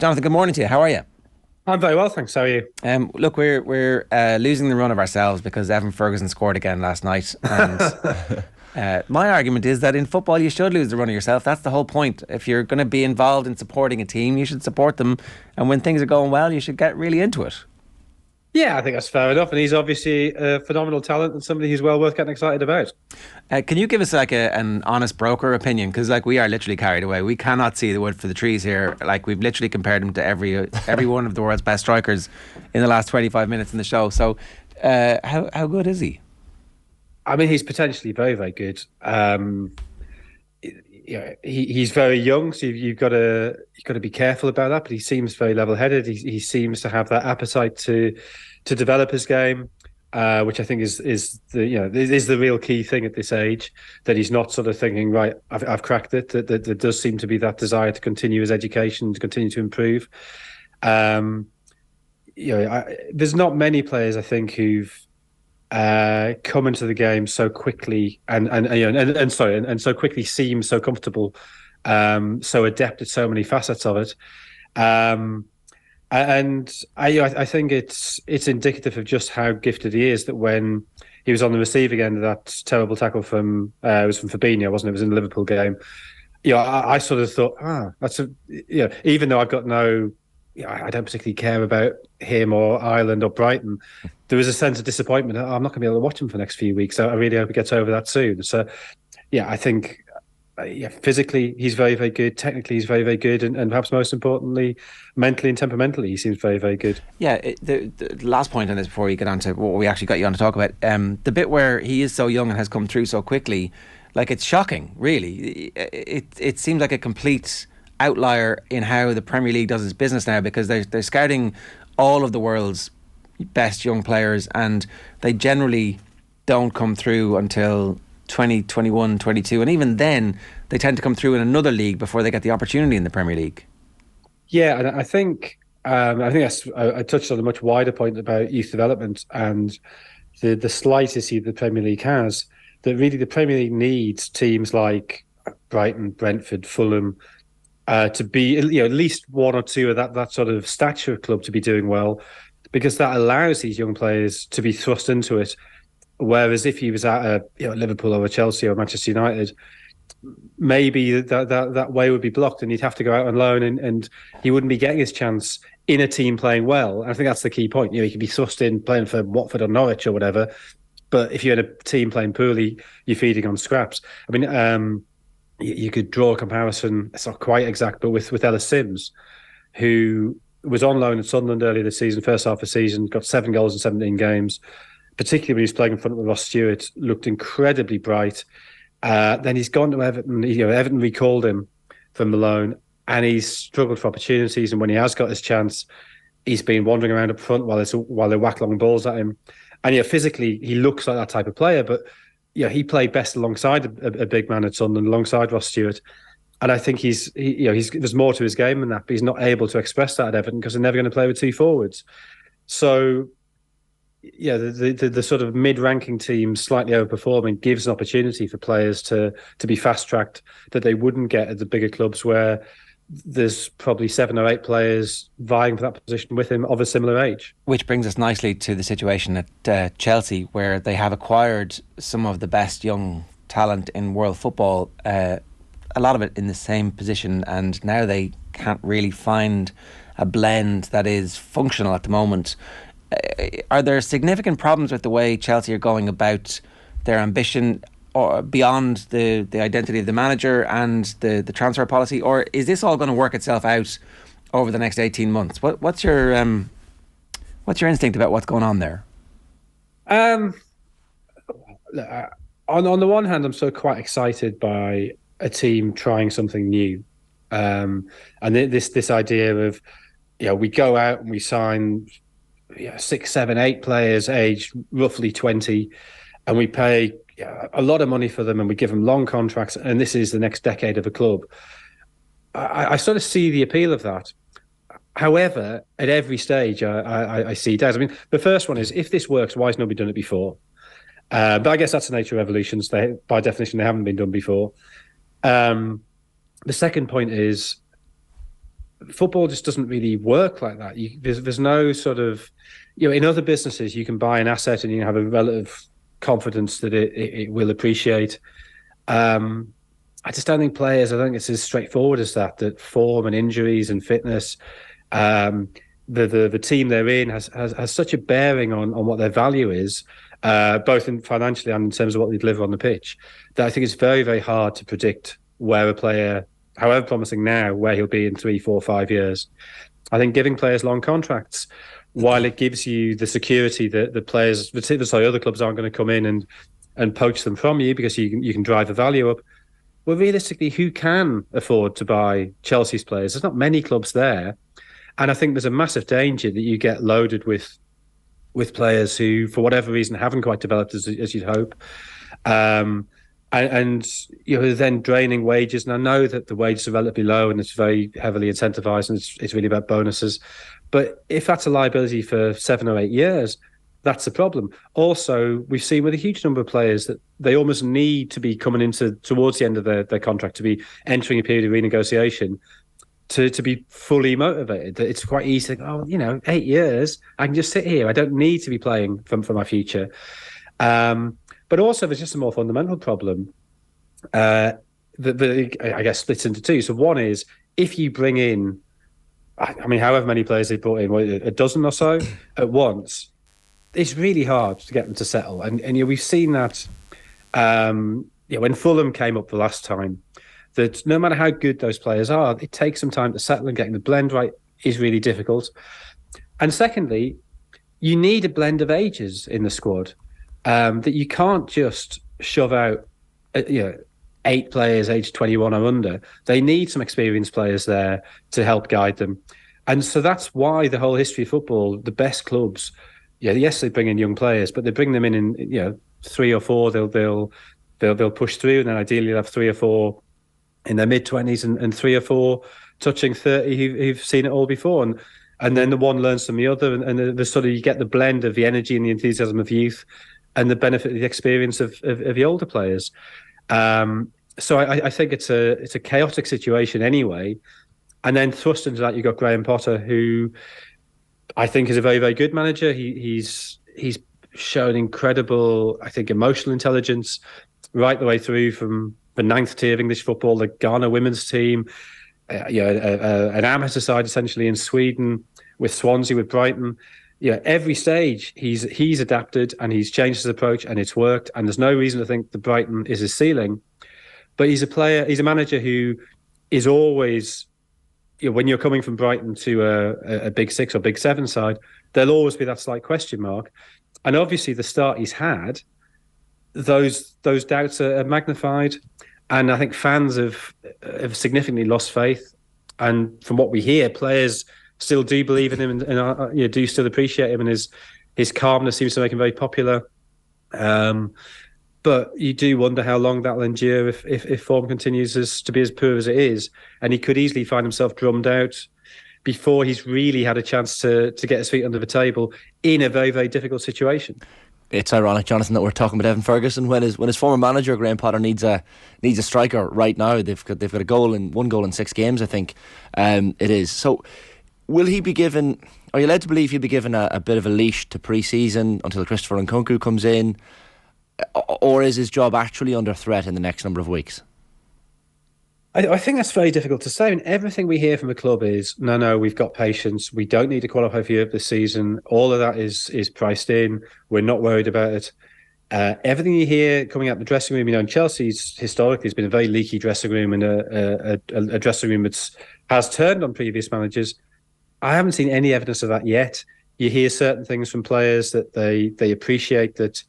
Jonathan, good morning to you. How are you? I'm very well, thanks. How are you? Look, we're losing the run of ourselves because Evan Ferguson scored again last night, and my argument is that in football you should lose the run of yourself. That's the whole point. If you're going to be involved in supporting a team, you should support them, and when things are going well, you should get really into it. Yeah, I think that's fair enough. And he's obviously a phenomenal talent and somebody who's well worth getting excited about. Can you give us like an honest broker opinion? Because like we are literally carried away. We cannot see the wood for the trees here. Like we've literally compared him to every one of the world's best strikers in the last 25 minutes in the show. So how good is he? I mean, he's potentially very, very good. He's very young, so you've got to be careful about that. But he seems very level-headed. He seems to have that appetite to develop his game, which I think is the real key thing at this age. That he's not sort of thinking, right, I've cracked it. That there does seem to be that desire to continue his education, to continue to improve. There's not many players I think who've come into the game so quickly and so quickly seem so comfortable, so adept at so many facets of it. And I think it's indicative of just how gifted he is that when he was on the receiving end of that terrible tackle from it was from Fabinho, wasn't it? It was in the Liverpool game. I sort of thought, that's even though I've got I don't particularly care about him or Ireland or Brighton. There was a sense of disappointment. I'm not going to be able to watch him for the next few weeks. So I really hope he gets over that soon. So, I think physically he's very, very good. Technically he's very, very good. And perhaps most importantly, mentally and temperamentally, he seems very, very good. Yeah, the last point on this before we get on to what we actually got you on to talk about, the bit where he is so young and has come through so quickly, like it's shocking, really. It seems like a complete outlier in how the Premier League does its business now, because they're scouting all of the world's best young players and they generally don't come through until 20, 21, 22, and even then they tend to come through in another league before they get the opportunity in the Premier League. Yeah, and I think I touched on a much wider point about youth development and the slight issue the Premier League has, that really the Premier League needs teams like Brighton, Brentford, Fulham, to be at least one or two of that sort of stature club to be doing well, because that allows these young players to be thrust into it. Whereas if he was at a Liverpool or a Chelsea or Manchester United, maybe that way would be blocked and he'd have to go out on loan and he wouldn't be getting his chance in a team playing well. And I think that's the key point. He could be thrust in playing for Watford or Norwich or whatever, but if you're in a team playing poorly, you're feeding on scraps. I mean, you could draw a comparison. It's not quite exact, but with Ellis Sims, who was on loan at Sunderland earlier this season, first half of the season, got 7 goals in 17 games, particularly when he was playing in front of Ross Stewart, looked incredibly bright. Then he's gone to Everton. Everton recalled him from the loan, and he's struggled for opportunities. And when he has got his chance, he's been wandering around up front while they whack long balls at him. And physically, he looks like that type of player, but he played best alongside a big man at Sunderland, alongside Ross Stewart. And I think there's more to his game than that, but he's not able to express that at Everton because they're never going to play with two forwards. So, the sort of mid-ranking teams slightly overperforming gives an opportunity for players to be fast-tracked that they wouldn't get at the bigger clubs, where there's probably 7 or 8 players vying for that position with him of a similar age. Which brings us nicely to the situation at Chelsea, where they have acquired some of the best young talent in world football, a lot of it in the same position, and now they can't really find a blend that is functional at the moment. Are there significant problems with the way Chelsea are going about their ambition, or beyond the identity of the manager and the transfer policy, or is this all going to work itself out over the next 18 months? What's your instinct about what's going on there? On the one hand, I'm so quite excited by a team trying something new, and this idea of we go out and we sign 6, 7, 8 players aged roughly 20, and we pay a lot of money for them and we give them long contracts, and this is the next decade of a club. I sort of see the appeal of that. However, at every stage, I see doubts. I mean, the first one is, if this works, why has nobody done it before? But I guess that's the nature of evolutions. By definition, they haven't been done before. The second point is, football just doesn't really work like that. There's no sort of, in other businesses, you can buy an asset and you have a relative confidence that it will appreciate. I just don't think I think it's as straightforward as that form and injuries and fitness, the team they're in has such a bearing on what their value is, both financially and in terms of what they deliver on the pitch, that I think it's very, very hard to predict where a player, however promising now, where he'll be in 3, 4, 5 years. I think giving players long contracts, while it gives you the security that the players, other clubs aren't going to come in and poach them from you because you can drive the value up. Well, realistically, who can afford to buy Chelsea's players? There's not many clubs there. And I think there's a massive danger that you get loaded with players who, for whatever reason, haven't quite developed as you'd hope. And then draining wages. And I know that the wages are relatively low and it's very heavily incentivized and it's really about bonuses. But if that's a liability for 7 or 8 years, that's the problem. Also, we've seen with a huge number of players that they almost need to be coming towards the end of their contract, to be entering a period of renegotiation, to be fully motivated. It's quite easy to go, 8 years, I can just sit here. I don't need to be playing for my future. But also, there's just a more fundamental problem that I guess splits into two. So one is, if you bring in, however many players they brought in, a dozen or so at once, it's really hard to get them to settle. And we've seen that when Fulham came up the last time, that no matter how good those players are, it takes some time to settle, and getting the blend right is really difficult. And secondly, you need a blend of ages in the squad, that you can't just shove out 8 players aged 21 or under. They need some experienced players there to help guide them. And so that's why the whole history of football, the best clubs, yes, they bring in young players, but they bring them in 3 or 4. They'll push through, and then ideally they'll have 3 or 4 in their mid-20s and 3 or 4 touching 30 who've seen it all before, and then the one learns from the other, and the sort of, you get the blend of the energy and the enthusiasm of youth and the benefit of the experience of the older players. So I think it's a chaotic situation anyway. And then thrust into that, you've got Graham Potter, who I think is a very, very good manager. He's shown incredible, I think, emotional intelligence right the way through from the 9th tier of English football, the Ghana women's team, an amateur side essentially in Sweden, with Swansea, with Brighton. Every stage he's adapted and he's changed his approach, and it's worked. And there's no reason to think that Brighton is his ceiling. But he's a manager who is always, when you're coming from Brighton to a Big 6 or Big 7 side, there'll always be that slight question mark. And obviously the start he's had, those doubts are magnified. And I think fans have significantly lost faith. And from what we hear, players still do believe in him and do still appreciate him, and his calmness seems to make him very popular. But you do wonder how long that will endure if form continues to be as poor as it is. And he could easily find himself drummed out before he's really had a chance to get his feet under the table in a very, very difficult situation. It's ironic, Jonathan, that we're talking about Evan Ferguson when his former manager Graham Potter needs a striker right now. They've got one goal in 6 games, I think. It is. So will he be given? Are you led to believe he'll be given a bit of a leash to pre-season until Christopher Nkunku comes in? Or is his job actually under threat in the next number of weeks? I think that's very difficult to say. And everything we hear from the club is, no, we've got patience. We don't need to qualify for Europe this season. All of that is priced in. We're not worried about it. Everything you hear coming out the dressing room, in Chelsea's historically has been a very leaky dressing room, and a dressing room that has turned on previous managers. I haven't seen any evidence of that yet. You hear certain things from players that they appreciate that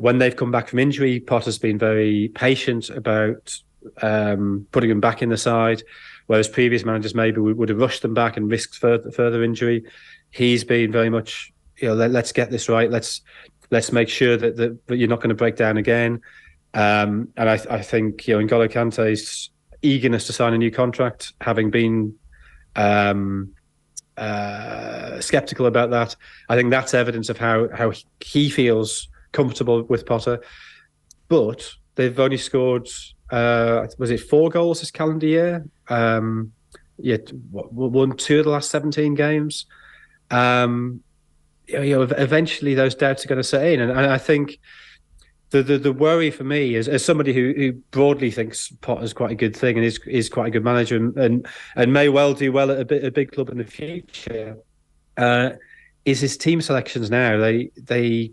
when they've come back from injury, Potter's been very patient about putting them back in the side, whereas previous managers maybe would have rushed them back and risked further injury. He's been very much, let's get this right. Let's make sure that you're not going to break down again. And I think N'Golo Kante's eagerness to sign a new contract, having been skeptical about that, I think that's evidence of how he feels comfortable with Potter. But they've only scored, was it 4 goals this calendar year? won 2 of the last 17 games. Eventually those doubts are going to set in, and I think the worry for me as somebody who broadly thinks Potter's quite a good thing and is quite a good manager and may well do well at a big club in the future, is his team selections now. They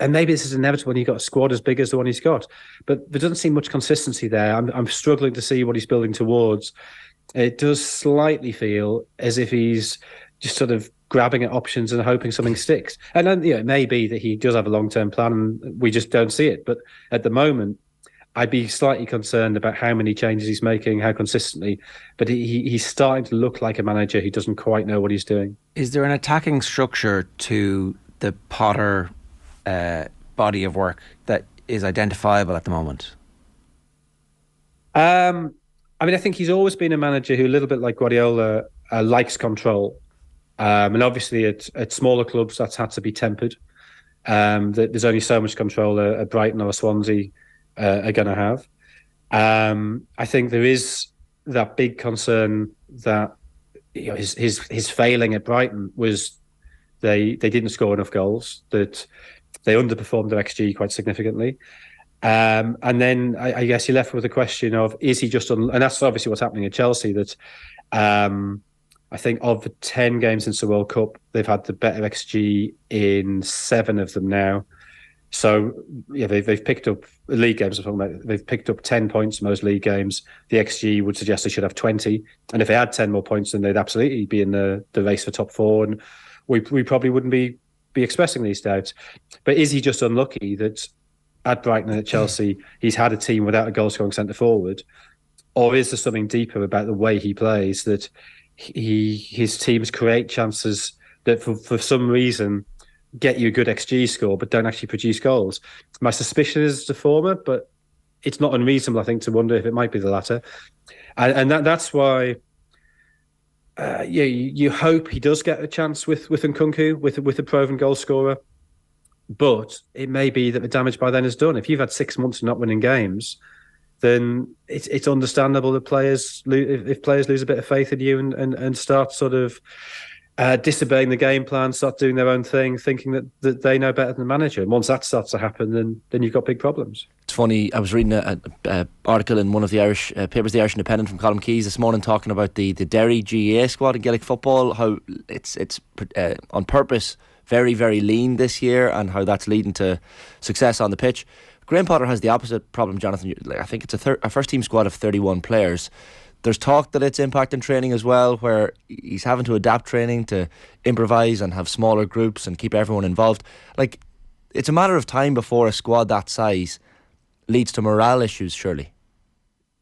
and maybe this is inevitable when you've got a squad as big as the one he's got, but there doesn't seem much consistency there. I'm struggling to see what he's building towards. It does slightly feel as if he's just sort of grabbing at options and hoping something sticks. And then, it may be that he does have a long-term plan and we just don't see it. But at the moment, I'd be slightly concerned about how many changes he's making, how consistently. But he's starting to look like a manager who doesn't quite know what he's doing. Is there an attacking structure to the Potter body of work that is identifiable at the moment? I think he's always been a manager who, a little bit like Guardiola, likes control. And obviously at smaller clubs, that's had to be tempered. There's only so much control a Brighton or a Swansea are going to have. I think there is that big concern that his failing at Brighton was they didn't score enough goals, that they underperformed their XG quite significantly. And then I guess you're left with the question of, is he just and that's obviously what's happening at Chelsea, that I think of the 10 games since the World Cup, they've had the better XG in 7 of them now. So they've picked up league games. I'm talking about, they've picked up 10 points in most league games. The XG would suggest they should have 20, and if they had 10 more points, then they'd absolutely be in the race for top 4. And we probably wouldn't be expressing these doubts. But is he just unlucky that at Brighton and at Chelsea he's had a team without a goal-scoring centre forward, or is there something deeper about the way he plays, that his teams create chances that for some reason get you a good XG score but don't actually produce goals? My suspicion is the former, but it's not unreasonable, I think, to wonder if it might be the latter. And that's why you hope he does get a chance with Nkunku, with a proven goal scorer. But it may be that the damage by then is done. If you've had 6 months of not winning games, then it's understandable that if players lose a bit of faith in you and start sort of disobeying the game plan, start doing their own thing, thinking that they know better than the manager. And once that starts to happen, then you've got big problems. It's funny, I was reading an article in one of the Irish papers, the Irish Independent, from Colm Keys this morning, talking about the Derry GAA squad in Gaelic football, how it's on purpose very, very lean this year, and how that's leading to success on the pitch. Graham Potter has the opposite problem, Jonathan. I think it's a first team squad of 31 players. There's talk that it's impacting training as well, where he's having to adapt training to improvise and have smaller groups and keep everyone involved. Like, it's a matter of time before a squad that size leads to morale issues, surely.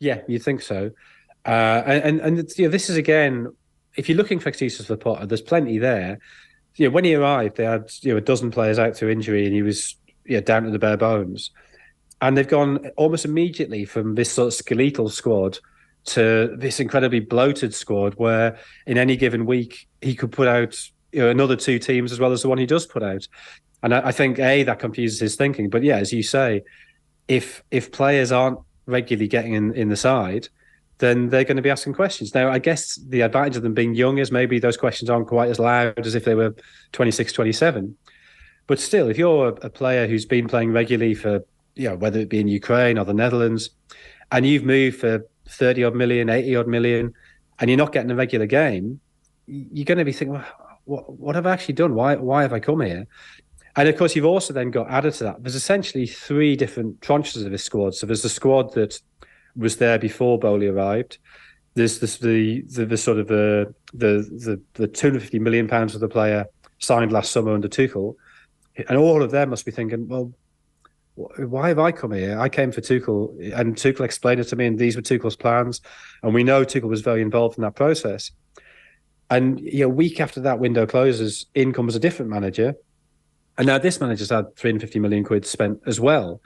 Yeah, you think so. And this is, again, if you're looking for excuses for Potter, there's plenty there. When he arrived, they had a dozen players out through injury, and he was down to the bare bones. And they've gone almost immediately from this sort of skeletal squad to this incredibly bloated squad, where in any given week he could put out another 2 teams as well as the one he does put out. And I think that confuses his thinking. But yeah, as you say, if players aren't regularly getting in the side, then they're going to be asking questions. Now, I guess the advantage of them being young is maybe those questions aren't quite as loud as if they were 26, 27. But still, if you're a player who's been playing regularly for, whether it be in Ukraine or the Netherlands, and you've moved for 30 odd million, 80 odd million, and you're not getting a regular game, you're going to be thinking, well, what have I actually done? Why have I come here? And of course, you've also then got added to that, there's essentially 3 different tranches of this squad. So there's the squad that was there before Bowley arrived. There's the sort of the £250 million of the player signed last summer under Tuchel, and all of them must be thinking, well, why have I come here? I came for Tuchel, and Tuchel explained it to me, and these were Tuchel's plans, and we know Tuchel was very involved in that process. And week after that window closes, in comes a different manager, and now this manager's had 350 million quid spent as well.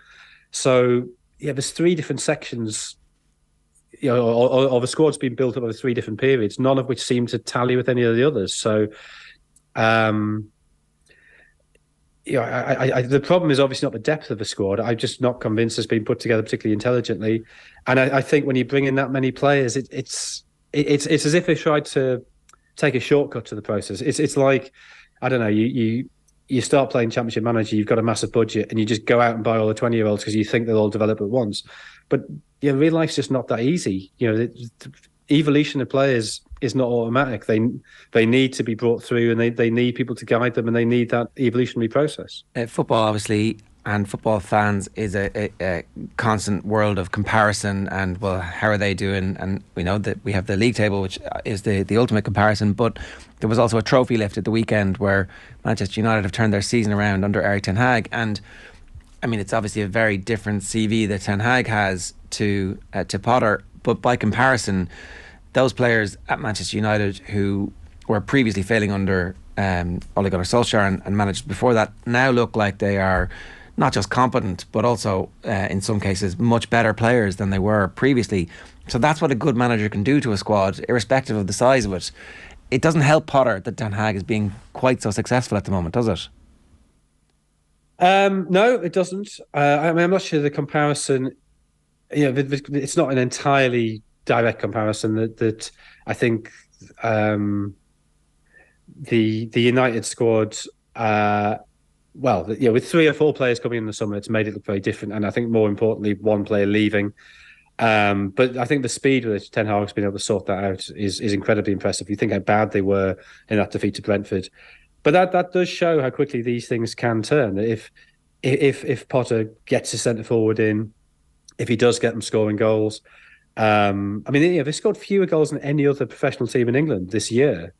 So there's 3 different sections, or the squad's been built up over 3 different periods, none of which seem to tally with any of the others. So, the problem is obviously not the depth of the squad. I'm just not convinced it's been put together particularly intelligently. And I think when you bring in that many players, it's it's as if they tried to take a shortcut to the process. It's like, I don't know, you start playing Championship Manager, you've got a massive budget, and you just go out and buy all the 20-year-olds because you think they'll all develop at once. But real life's just not that easy. The evolution of players is not automatic. They need to be brought through, and they need people to guide them, and they need that evolutionary process. Football, obviously, and football fans is a constant world of comparison and, well, how are they doing? And we know that we have the league table, which is the ultimate comparison, but there was also a trophy lift at the weekend where Manchester United have turned their season around under Erik Ten Hag. And I mean, it's obviously a very different CV that Ten Hag has to Potter, but by comparison, those players at Manchester United who were previously failing under Ole Gunnar Solskjaer and managed before that now look like they are not just competent, but also in some cases much better players than they were previously. So that's what a good manager can do to a squad, irrespective of the size of it. It doesn't help Potter that Ten Hag is being quite so successful at the moment, does it? No, it doesn't. I mean, I'm not sure the comparison. It's not an entirely direct comparison. That I think the United squad. With 3 or 4 players coming in the summer, it's made it look very different. And I think more importantly, 1 player leaving. But I think the speed with which Ten Hag's been able to sort that out is incredibly impressive. You think how bad they were in that defeat to Brentford. But that does show how quickly these things can turn. If Potter gets his centre forward in, if he does get them scoring goals, they scored fewer goals than any other professional team in England this year.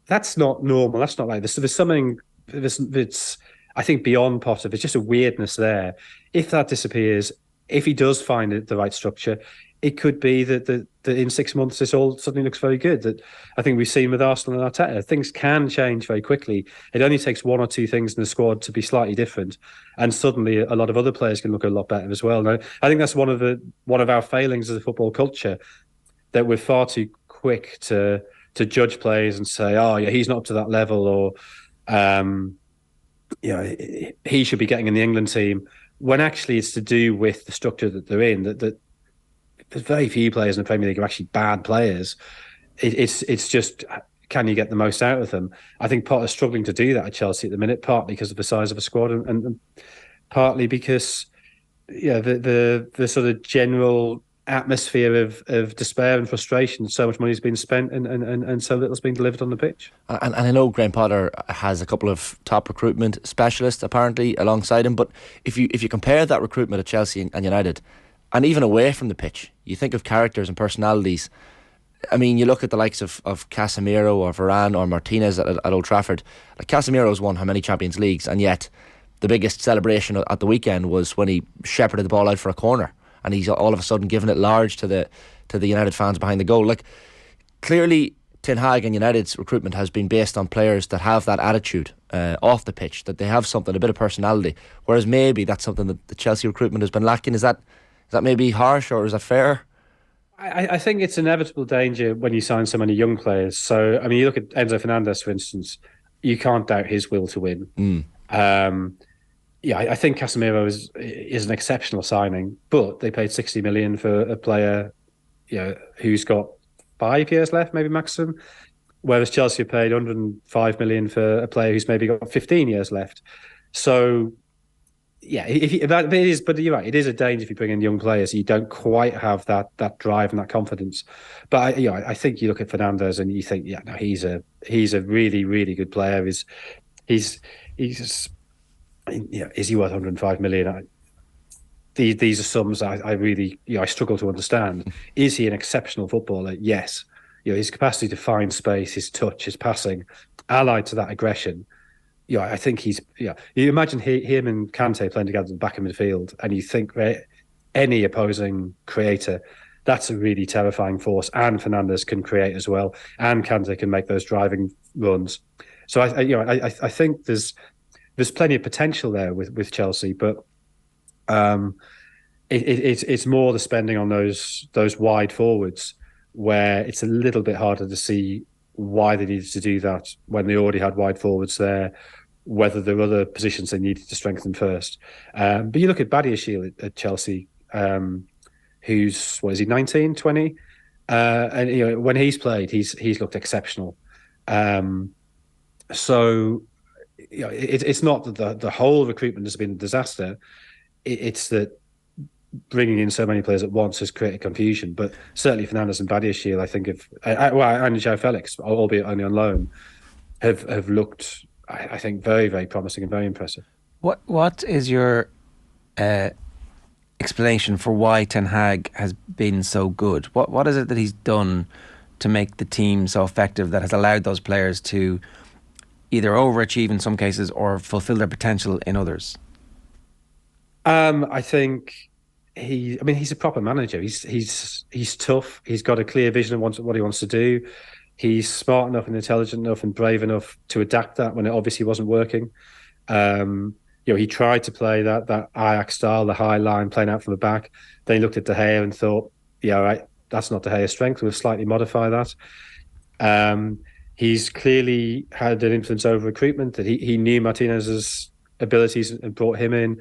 That's not normal. That's not like this. There's something. It's I think beyond Potter. There's just a weirdness there. If that disappears, if he does find the right structure, it could be that in 6 months this all suddenly looks very good. That I think we've seen with Arsenal and Arteta, things can change very quickly. It only takes 1 or 2 things in the squad to be slightly different, and suddenly a lot of other players can look a lot better as well. Now, I think that's one of our failings as a football culture, that we're far too quick to judge players and say, oh yeah, he's not up to that level, or he should be getting in the England team, when actually it's to do with the structure that they're in. That there's very few players in the Premier League who are actually bad players. It's just, can you get the most out of them? I think Potter's struggling to do that at Chelsea at the minute, partly because of the size of the squad, and partly because the sort of general atmosphere of despair and frustration. So much money's been spent and so little's been delivered on the pitch. And I know Graham Potter has a couple of top recruitment specialists apparently alongside him, but if you compare that recruitment at Chelsea and United, and even away from the pitch, you think of characters and personalities. I mean, you look at the likes of Casemiro or Varane or Martinez at Old Trafford. Like, Casemiro's won how many Champions Leagues, and yet the biggest celebration at the weekend was when he shepherded the ball out for a corner, and he's all of a sudden given it large to the United fans behind the goal. Like, clearly Ten Hag and United's recruitment has been based on players that have that attitude off the pitch, that they have something, a bit of personality, whereas maybe that's something that the Chelsea recruitment has been lacking. Is that maybe harsh, or is that fair? I think it's inevitable danger when you sign so many young players. So, I mean, you look at Enzo Fernandez, for instance, you can't doubt his will to win. I think Casemiro is an exceptional signing, but they paid 60 million for a player, who's got 5 years left, maybe maximum, whereas Chelsea paid 105 million for a player who's maybe got 15 years left. So, yeah, but you're right. It is a danger if you bring in young players. You don't quite have that drive and that confidence. But I think you look at Fernandes and you think, he's a really, really good player. Is he worth 105 million? These are sums I really I struggle to understand. Is he an exceptional footballer? Yes. His capacity to find space, his touch, his passing, allied to that aggression. I think he's. You imagine him and Kante playing together at the back of midfield, and you think any opposing creator, that's a really terrifying force. And Fernandes can create as well, and Kante can make those driving runs. So I think there's plenty of potential there with Chelsea, but it's more the spending on those wide forwards where it's a little bit harder to see why they needed to do that when they already had wide forwards there, whether there were other positions they needed to strengthen first. But you look at Badiashile at Chelsea, who's, 19, 20? And when he's played, he's looked exceptional. So it's not that the whole recruitment has been a disaster. It's that bringing in so many players at once has created confusion. But certainly Fernandes and Badiashile, I think, and João Felix, albeit only on loan, have looked, I think, very, very promising and very impressive. What is your explanation for why Ten Hag has been so good? What is it that he's done to make the team so effective that has allowed those players to either overachieve in some cases or fulfill their potential in others? I think he's a proper manager. He's tough. He's got a clear vision of what he wants to do. He's smart enough and intelligent enough and brave enough to adapt that when it obviously wasn't working. He tried to play that Ajax style, the high line, playing out from the back. Then he looked at De Gea and thought, yeah, all right, that's not De Gea's strength. We'll slightly modify that. He's clearly had an influence over recruitment, that he knew Martinez's abilities and brought him in.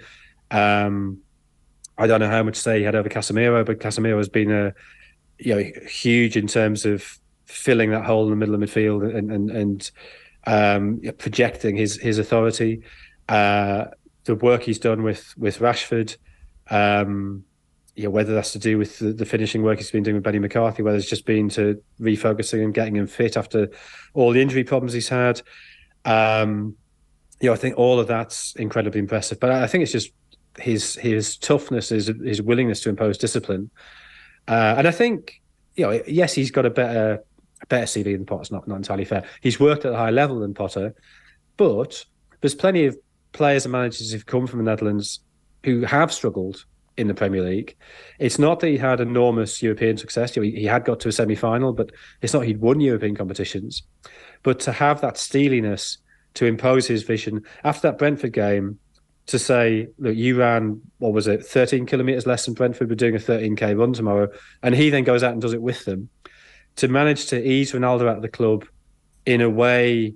I don't know how much say he had over Casemiro, but Casemiro has been huge in terms of filling that hole in the middle of midfield and projecting his authority. The work he's done with Rashford, whether that's to do with the finishing work he's been doing with Benny McCarthy, whether it's just been to refocusing and getting him fit after all the injury problems he's had. I think all of that's incredibly impressive. But I think it's just his toughness, his willingness to impose discipline. And I think, yes, he's got a better CV than Potter's, not entirely fair. He's worked at a higher level than Potter, but there's plenty of players and managers who've come from the Netherlands who have struggled in the Premier League. It's not that he had enormous European success. He had got to a semi-final, but it's not he'd won European competitions. But to have that steeliness, to impose his vision after that Brentford game, to say, look, you ran, 13 kilometres less than Brentford, we're doing a 13k run tomorrow, and he then goes out and does it with them. To manage to ease Ronaldo out of the club in a way,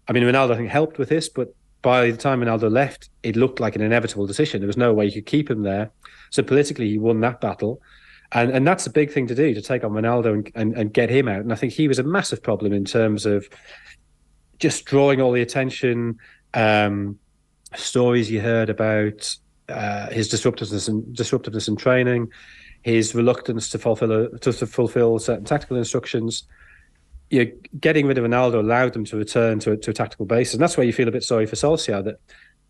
I mean, Ronaldo I think helped with this, but by the time Ronaldo left, it looked like an inevitable decision. There was no way you could keep him there. So politically, he won that battle. And that's a big thing to do, to take on Ronaldo and get him out. And I think he was a massive problem in terms of just drawing all the attention, stories you heard about his disruptiveness in training, his reluctance to fulfill certain tactical instructions. Getting rid of Ronaldo allowed them to return to a tactical basis. And that's where you feel a bit sorry for Solskjaer, that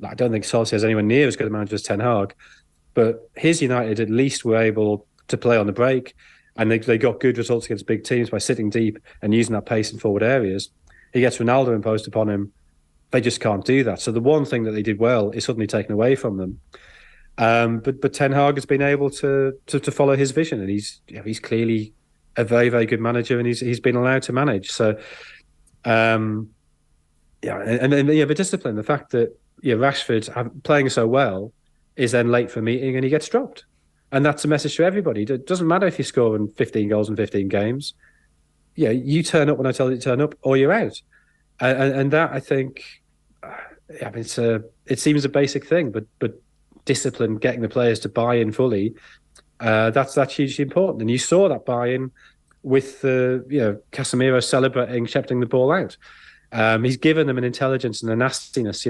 I don't think Solskjaer is anywhere near as good a manager as Ten Hag, but his United at least were able to play on the break, and they got good results against big teams by sitting deep and using that pace in forward areas. He gets Ronaldo imposed upon him. They just can't do that. So the one thing that they did well is suddenly taken away from them. But Ten Hag has been able to follow his vision, and he's clearly a very, very good manager, and he's been allowed to manage. So, the discipline, the fact that Rashford playing so well is then late for a meeting and he gets dropped, and that's a message to everybody. It doesn't matter if you're scoring 15 goals in 15 games. You turn up when I tell you to turn up, or you're out. And that, I think, it seems a basic thing, but discipline, getting the players to buy in fully. That's hugely important, and you saw that buy-in with Casemiro celebrating, shepherding the ball out. He's given them an intelligence and a nastiness.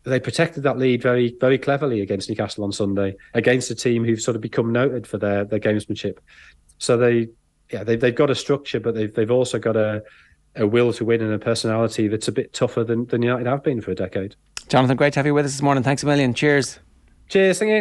They protected that lead very, very cleverly against Newcastle on Sunday, against a team who've sort of become noted for their gamesmanship. So they've got a structure, but they've also got a will to win and a personality that's a bit tougher than United have been for a decade. Jonathan, great to have you with us this morning. Thanks a million. Cheers. Cheers. Thank you.